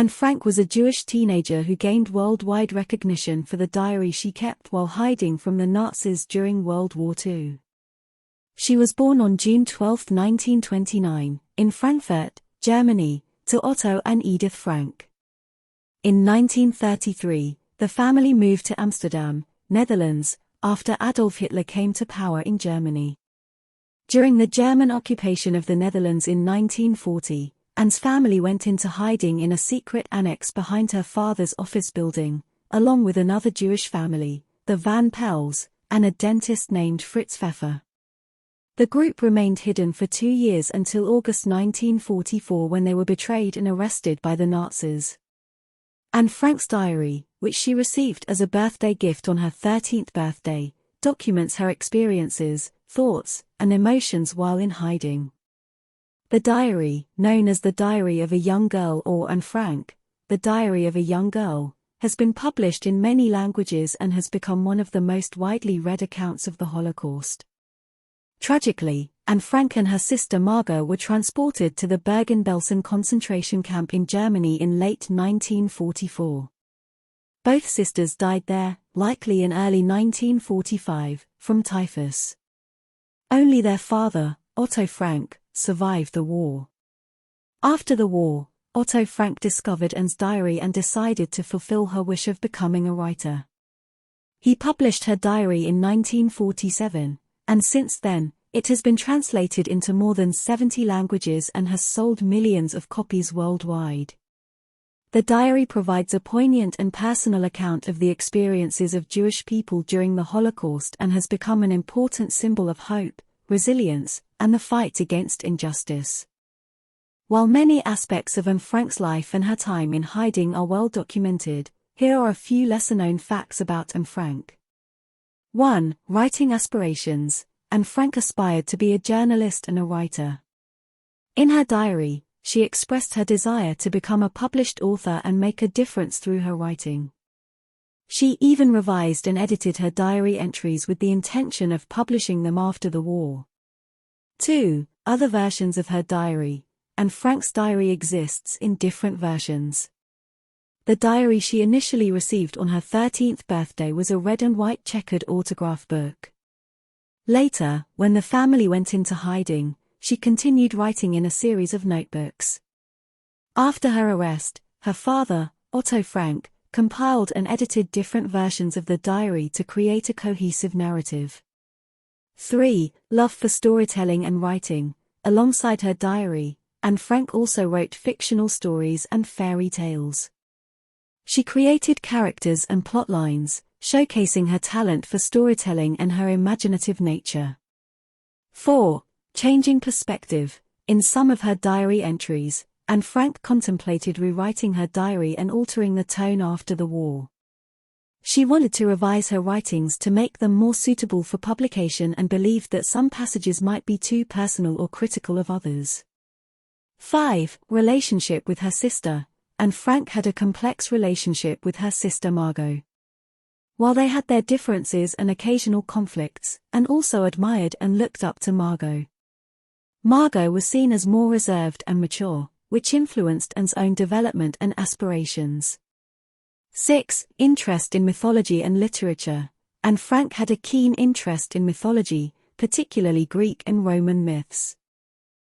Anne Frank was a Jewish teenager who gained worldwide recognition for the diary she kept while hiding from the Nazis during World War II. She was born on June 12, 1929, in Frankfurt, Germany, to Otto and Edith Frank. In 1933, the family moved to Amsterdam, Netherlands, after Adolf Hitler came to power in Germany. During the German occupation of the Netherlands in 1940, Anne's family went into hiding in a secret annex behind her father's office building, along with another Jewish family, the Van Pels, and a dentist named Fritz Pfeffer. The group remained hidden for 2 years until August 1944 when they were betrayed and arrested by the Nazis. Anne Frank's diary, which she received as a birthday gift on her 13th birthday, documents her experiences, thoughts, and emotions while in hiding. The diary, known as The Diary of a Young Girl or Anne Frank, The Diary of a Young Girl, has been published in many languages and has become one of the most widely read accounts of the Holocaust. Tragically, Anne Frank and her sister Margot were transported to the Bergen-Belsen concentration camp in Germany in late 1944. Both sisters died there, likely in early 1945, from typhus. Only their father, Otto Frank, survived the war. After the war, Otto Frank discovered Anne's diary and decided to fulfill her wish of becoming a writer. He published her diary in 1947, and since then, it has been translated into more than 70 languages and has sold millions of copies worldwide. The diary provides a poignant and personal account of the experiences of Jewish people during the Holocaust and has become an important symbol of hope, resilience, and the fight against injustice. While many aspects of Anne Frank's life and her time in hiding are well documented, here are a few lesser-known facts about Anne Frank. 1. Writing aspirations. Anne Frank aspired to be a journalist and a writer. In her diary, she expressed her desire to become a published author and make a difference through her writing. She even revised and edited her diary entries with the intention of publishing them after the war. 2. Other versions of her diary. Anne Frank's diary exists in different versions. The diary she initially received on her 13th birthday was a red and white checkered autograph book. Later, when the family went into hiding, she continued writing in a series of notebooks. After her arrest, her father, Otto Frank, compiled and edited different versions of the diary to create a cohesive narrative. 3. Love for storytelling and writing. Alongside her diary, Anne Frank also wrote fictional stories and fairy tales. She created characters and plot lines, showcasing her talent for storytelling and her imaginative nature. 4. Changing perspective. In some of her diary entries, Anne Frank contemplated rewriting her diary and altering the tone after the war. She wanted to revise her writings to make them more suitable for publication and believed that some passages might be too personal or critical of others. 5. Relationship with her sister. Anne Frank had a complex relationship with her sister Margot. While they had their differences and occasional conflicts, Anne also admired and looked up to Margot. Margot was seen as more reserved and mature, which influenced Anne's own development and aspirations. 6. Interest in mythology and literature. Anne Frank had a keen interest in mythology, particularly Greek and Roman myths.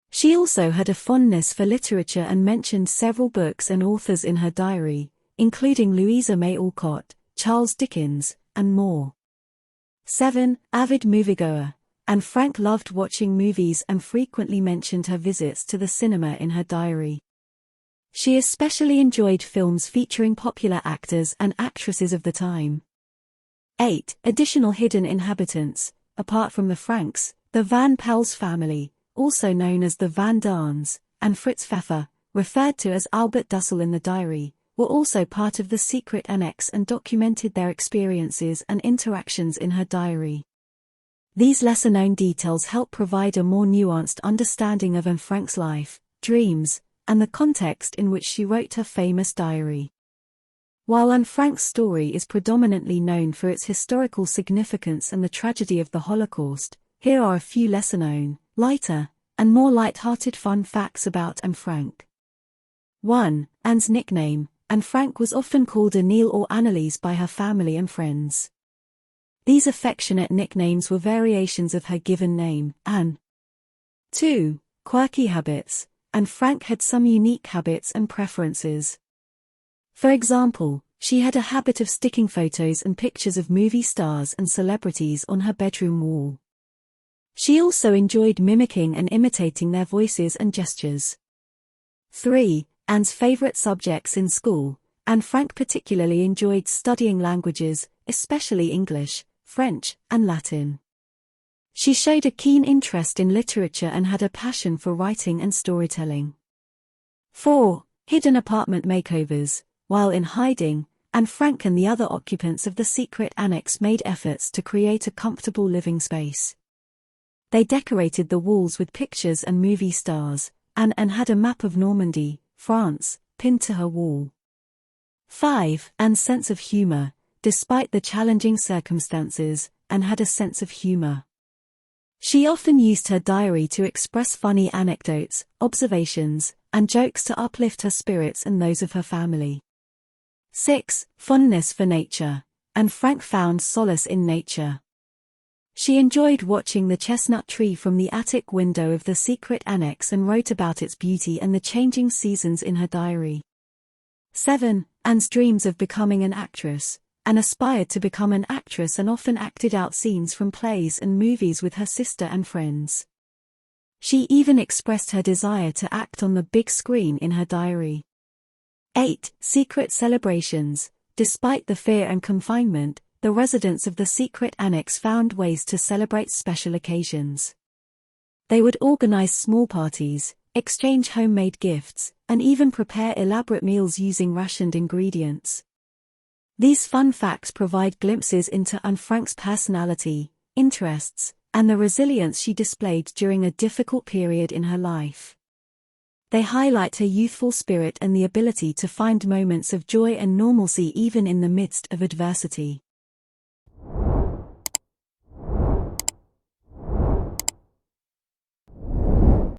She also had a fondness for literature and mentioned several books and authors in her diary, including Louisa May Alcott, Charles Dickens, and more. 7. Avid moviegoer. Anne Frank loved watching movies and frequently mentioned her visits to the cinema in her diary. She especially enjoyed films featuring popular actors and actresses of the time. 8. Additional hidden inhabitants. Apart from the Franks, the Van Pels family, also known as the Van Daans, and Fritz Pfeffer, referred to as Albert Dussel in the diary, were also part of the secret annex and documented their experiences and interactions in her diary. These lesser-known details help provide a more nuanced understanding of Anne Frank's life, dreams, and the context in which she wrote her famous diary. While Anne Frank's story is predominantly known for its historical significance and the tragedy of the Holocaust, here are a few lesser-known, lighter, and more light-hearted fun facts about Anne Frank. 1. Anne's nickname, and Frank was often called Anil or Annalise by her family and friends. These affectionate nicknames were variations of her given name, Anne. 2. Quirky habits. Anne Frank had some unique habits and preferences. For example, she had a habit of sticking photos and pictures of movie stars and celebrities on her bedroom wall. She also enjoyed mimicking and imitating their voices and gestures. 3. Anne's favorite subjects in school. Anne Frank particularly enjoyed studying languages, especially English, French, and Latin. She showed a keen interest in literature and had a passion for writing and storytelling. 4. Hidden apartment makeovers. While in hiding, Anne Frank and the other occupants of the secret annex made efforts to create a comfortable living space. They decorated the walls with pictures and movie stars, and had a map of Normandy, France, pinned to her wall. 5. Anne's sense of humour. Despite the challenging circumstances, Anne had a sense of humour. She often used her diary to express funny anecdotes, observations, and jokes to uplift her spirits and those of her family. 6. Fondness for nature. Anne Frank found solace in nature. She enjoyed watching the chestnut tree from the attic window of the secret annex and wrote about its beauty and the changing seasons in her diary. 7. Anne's dreams of becoming an actress. Anne aspired to become an actress and often acted out scenes from plays and movies with her sister and friends. She even expressed her desire to act on the big screen in her diary. 8. Secret celebrations. Despite the fear and confinement, the residents of the secret annex found ways to celebrate special occasions. They would organize small parties, exchange homemade gifts, and even prepare elaborate meals using rationed ingredients. These fun facts provide glimpses into Anne Frank's personality, interests, and the resilience she displayed during a difficult period in her life. They highlight her youthful spirit and the ability to find moments of joy and normalcy even in the midst of adversity.